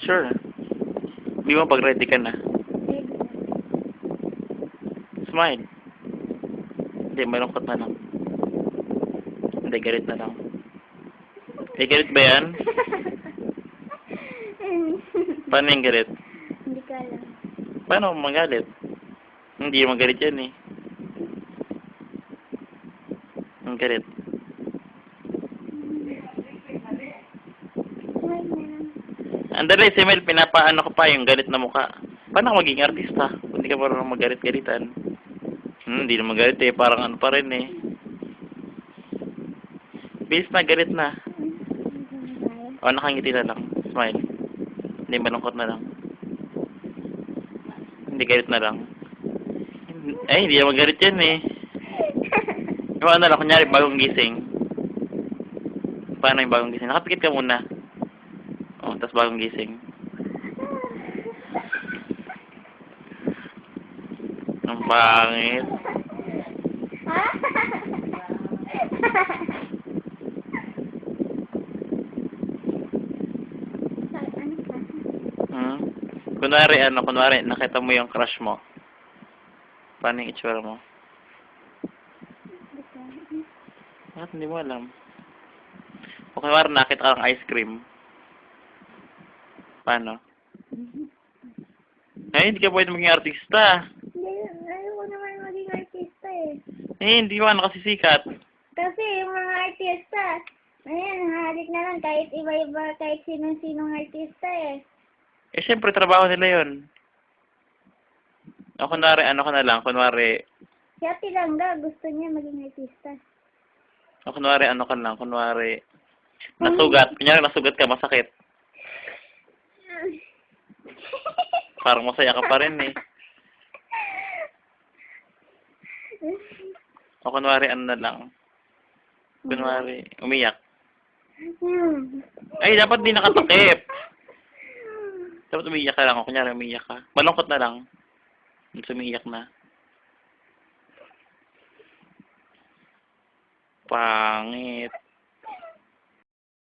Sure. Di mo pag ready ka na. Ready na. Smile. Hindi, malungkot na lang. Hindi, galit na lang. Eh, galit ba yan? Paano yung galit? Hindi ka alam. Paano magalit? Hindi magalit yan eh. Ang galit. Smile na lang. Andali, si Mel, pinapaano ko pa yung galit na mukha. Paano ka maging artista? Kung hindi ka marunong magalit-galitan. Hindi na magalit eh. Parang ano pa rin eh. Bilis na, galit na. O, nakangiti na lang. Smile. Hindi, malungkot na lang. Hindi, galit na lang. Ay, hindi na magalit yan eh. Yung ano lang, kunyari, bagong gising. Paano yung bagong gising? Nakapikit ka muna. O, tapos bagong gising. Ang pangit. Ano ka? Kunwari, nakita mo yung crush mo. Paano yung itsura mo? Bakit hindi mo alam? O kunwari, nakita ka ng ice cream. Paano? Ay, hindi ka pwede maging artista. Hindi, ayaw ko naman maging artista eh. Eh, hindi mo kasi sikat. Kasi yung mga artista, ayan, halik na lang kahit iba-iba, kahit sinong-sinong artista eh. Eh, syempre, trabaho nila yun. O kunwari, kunwari, Si Ate Langga, gusto niya maging artista. kunwari, nasugat. Kunyari, nasugat ka, masakit. Parang masaya ka pa rin eh. O kunwari, kunwari, umiyak. Ay, dapat di nakatakip. Dapat umiyak ka lang. O kunyari, umiyak ka. Malungkot na lang. Umiyak na. Pangit.